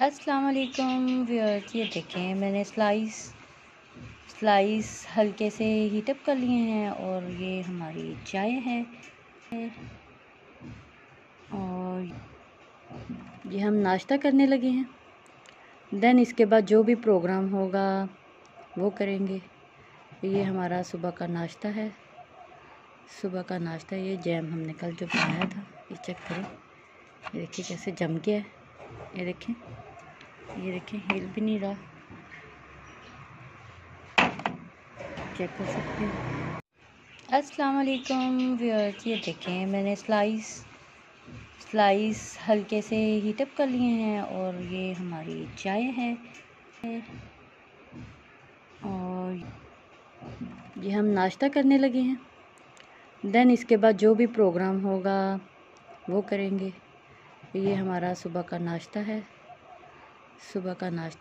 अस्सलाम वालेकुम व्यूअर्स, ये देखें मैंने स्लाइस हल्के से हीट अप कर लिए हैं और ये हमारी चाय है और ये हम नाश्ता करने लगे हैं। देन इसके बाद जो भी प्रोग्राम होगा वो करेंगे। ये हमारा सुबह का नाश्ता है। ये जैम हमने कल जो बनाया था, ये चेक करें। ये देखिए कैसे जम गया है। ये देखें हिल भी नहीं रहा, चेक कर सकते हैं। अस्सलाम वालेकुम व्यूअर्स, ये देखें मैंने स्लाइस हल्के से हीट अप कर लिए हैं और ये हमारी चाय है और ये हम नाश्ता करने लगे हैं। देन इसके बाद जो भी प्रोग्राम होगा वो करेंगे। ये हमारा सुबह का नाश्ता है।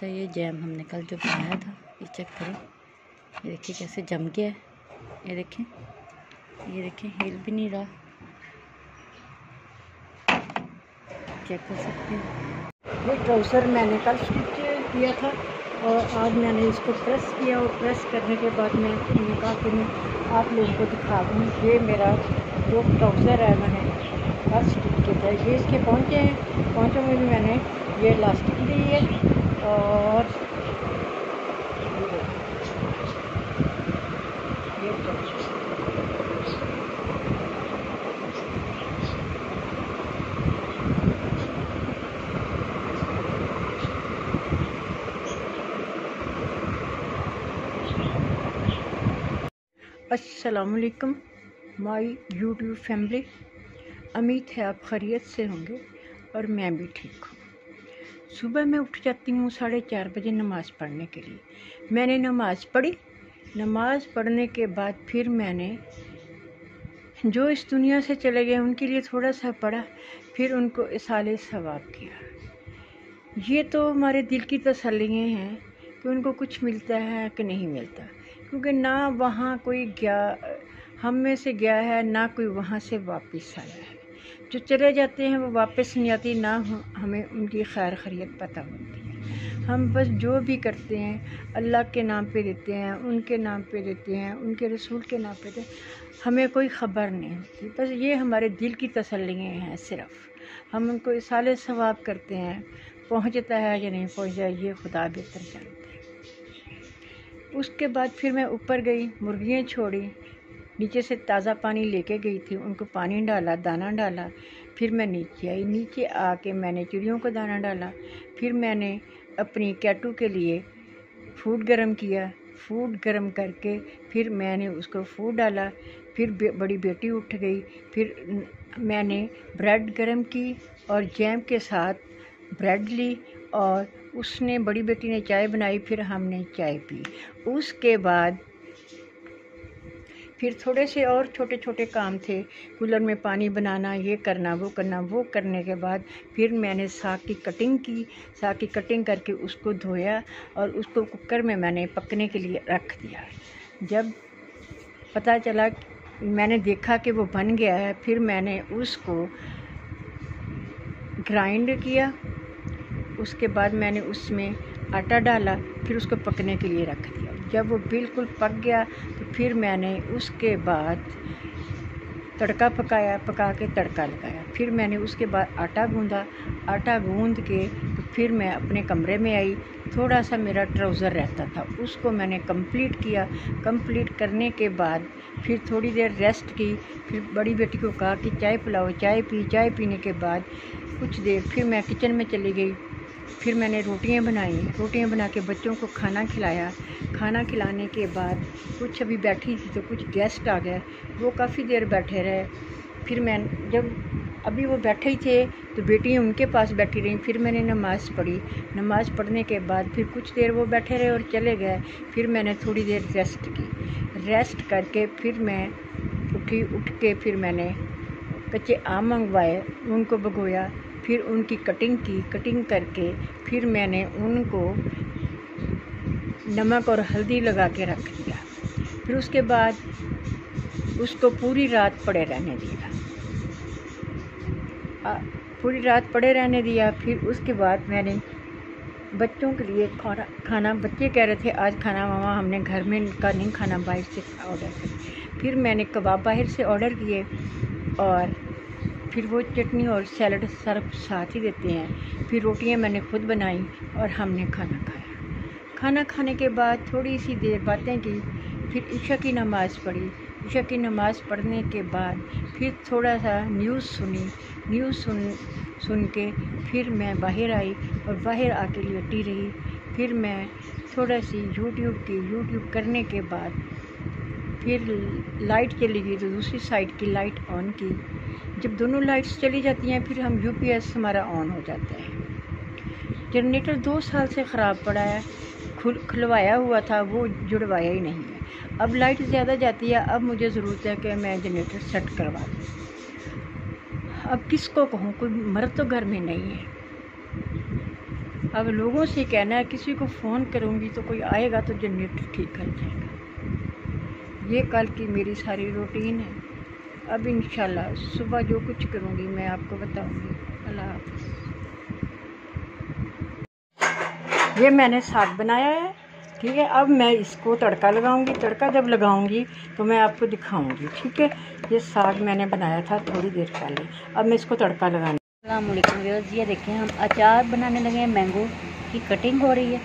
ये जैम हमने कल जो बनाया था, ये चेक करें। ये देखिए कैसे जम गया है। ये देखें हिल भी नहीं रहा, चेक कर सकते हैं। ये ट्राउज़र मैंने कल स्टिच किया था और आज मैंने इसको प्रेस किया और प्रेस करने के बाद मैंने कहा कि मैं आप लोगों को दिखा दूँ। ये मेरा जो ट्राउज़र है मैंने कल स्टिच किया था। ये इसके पहुँचे हैं, पहुँचों में भी मैंने ये इलास्टिक दी है और ये अस्सलामुअलैकुम माय यूट्यूब फैमिली। उम्मीद है आप खैरियत से होंगे और मैं भी ठीक हूँ। सुबह मैं उठ जाती हूँ 4:30 बजे नमाज़ पढ़ने के लिए। मैंने नमाज़ पढ़ी। नमाज़ पढ़ने के बाद फिर मैंने जो इस दुनिया से चले गए उनके लिए थोड़ा सा पढ़ा, फिर उनको इसाले सवाब किया। ये तो हमारे दिल की तसल्लियाँ हैं कि उनको कुछ मिलता है कि नहीं मिलता, क्योंकि ना वहाँ कोई गया हम में से गया है, ना कोई वहाँ से वापस आया है। जो चले जाते हैं वो वापस नहीं आती, ना हमें उनकी खैर खैरियत पता होती है। हम बस जो भी करते हैं अल्लाह के नाम पे देते हैं, उनके नाम पे देते हैं, उनके रसूल के नाम पे देते हैं, हमें कोई ख़बर नहीं होती। बस ये हमारे दिल की तसल्लियाँ हैं। सिर्फ हम उनको इसाले सवाब करते हैं, पहुँचता है या नहीं पहुँचता ये खुदा बेहतर जानते हैं। उसके बाद फिर मैं ऊपर गई, मुर्गियाँ छोड़ी, नीचे से ताज़ा पानी लेके गई थी, उनको पानी डाला, दाना डाला। फिर मैं नीचे आई, नीचे आके मैंने चिड़ियों को दाना डाला। फिर मैंने अपनी कैटू के लिए फूड गरम किया। फूड गरम करके फिर मैंने उसको फूड डाला। फिर बड़ी बेटी उठ गई, फिर मैंने ब्रेड गरम की और जैम के साथ ब्रेड ली और उसने बड़ी बेटी ने चाय बनाई, फिर हमने चाय पी। उसके बाद फिर थोड़े से और छोटे छोटे काम थे, कूलर में पानी बनाना, ये करना वो करना। वो करने के बाद फिर मैंने साग की कटिंग की। साग की कटिंग करके उसको धोया और उसको कुकर में मैंने पकने के लिए रख दिया। जब पता चला, मैंने देखा कि वो बन गया है, फिर मैंने उसको ग्राइंड किया। उसके बाद मैंने उसमें आटा डाला, फिर उसको पकने के लिए रख दिया। जब वो बिल्कुल पक गया तो फिर मैंने उसके बाद तड़का पका के तड़का लगाया। फिर मैंने उसके बाद आटा गूँधा। आटा गूँध के तो फिर मैं अपने कमरे में आई। थोड़ा सा मेरा ट्राउज़र रहता था, उसको मैंने कंप्लीट किया। कंप्लीट करने के बाद फिर थोड़ी देर रेस्ट की। फिर बड़ी बेटी को कहा कि चाय पिलाओ, चाय पी। चाय पीने के बाद कुछ देर फिर मैं किचन में चली गई। फिर मैंने रोटियां बनाई। रोटियां बना के बच्चों को खाना खिलाया। खाना खिलाने के बाद कुछ अभी बैठी थी तो कुछ गेस्ट आ गए, वो काफ़ी देर बैठे रहे। फिर मैं जब अभी वो बैठे ही थे तो बेटियां उनके पास बैठी रहीं। फिर मैंने नमाज़ पढ़ी। नमाज़ पढ़ने के बाद फिर कुछ देर वो बैठे रहे और चले गए। फिर मैंने थोड़ी देर रेस्ट की। रेस्ट करके फिर मैं उठ के फिर मैंने कच्चे आम मंगवाए, उनको भिगोया। फिर उनकी कटिंग की। कटिंग करके फिर मैंने उनको नमक और हल्दी लगा के रख दिया। फिर उसके बाद उसको पूरी रात पड़े रहने दिया। फिर उसके बाद मैंने बच्चों के लिए खाना बच्चे कह रहे थे आज खाना मामा हमने घर में का नहीं खाना, बाहर से ऑर्डर किया। फिर मैंने कबाब बाहर से ऑर्डर किए और फिर वो चटनी और सैलड सर्फ साथ ही देते हैं। फिर रोटियां मैंने खुद बनाई और हमने खाना खाया। खाना खाने के बाद थोड़ी सी देर बातें की, फिर इशा की नमाज़ पढ़ी। इशा की नमाज़ पढ़ने के बाद फिर थोड़ा सा न्यूज़ सुनी। न्यूज़ सुन के फिर मैं बाहर आई और बाहर आके लेटी रही। फिर मैं थोड़ा सी यूट्यूब करने के बाद फिर लाइट चली गई तो दूसरी साइड की लाइट ऑन की। जब दोनों लाइट्स चली जाती हैं फिर हम यूपीएस हमारा ऑन हो जाता है। जनरेटर 2 साल से ख़राब पड़ा है, खुलवाया हुआ था, वो जुड़वाया ही नहीं है। अब लाइट ज़्यादा जाती है, अब मुझे ज़रूरत है कि मैं जनरेटर सेट करवा दूँ। अब किसको कहूँ, कोई मर्द तो घर में नहीं है। अब लोगों से कहना है, किसी को फ़ोन करूँगी तो कोई आएगा तो जनरेटर ठीक कर जाएगा। ये कल की मेरी सारी रूटीन है। अब इंशाल्लाह सुबह जो कुछ करूँगी मैं आपको बताऊँगी। अल्लाह हाफ़िज़। ये मैंने साग बनाया है, ठीक है। अब मैं इसको तड़का लगाऊंगी। तड़का जब लगाऊंगी तो मैं आपको दिखाऊंगी, ठीक है। ये साग मैंने बनाया था थोड़ी देर पहले, अब मैं इसको तड़का लगाने। अस्सलाम वालेकुम व्यूअर्स, ये देखें हम अचार बनाने लगे हैं। मैंगो की कटिंग हो रही है,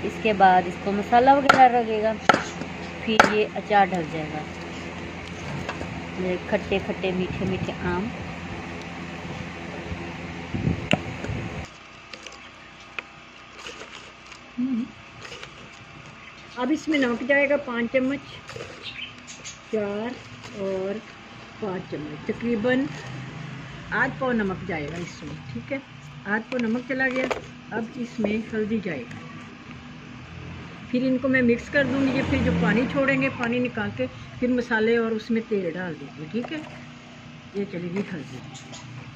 इसके बाद इसको मसाला वगैरह लगेगा, फिर ये अचार ढल जाएगा। मेरे खट्टे खट्टे मीठे मीठे आम। अब इसमें नमक जाएगा 5 चम्मच, 4 और 5 चम्मच, तकरीबन आध पाव नमक जाएगा इसमें, ठीक है। आध पाव नमक चला गया। अब इसमें हल्दी जाएगी। फिर इनको मैं मिक्स कर दूँगी। ये फिर जो पानी छोड़ेंगे, पानी निकाल के फिर मसाले और उसमें तेल डाल दूँगी, ठीक है। ये चलेगी हल्दी।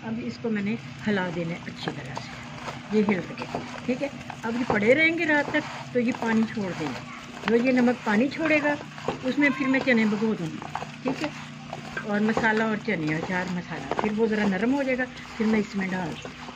अब इसको मैंने हिला देना है अच्छी तरह से, ये हिल गए, ठीक है। अब ये पड़े रहेंगे रात तक तो ये पानी छोड़ देंगे। जो ये नमक पानी छोड़ेगा उसमें फिर मैं चने भिगो दूँगी, ठीक है। और मसाला और चने, अचार मसाला, फिर वो ज़रा नरम हो जाएगा, फिर मैं इसमें डाल दूँगी।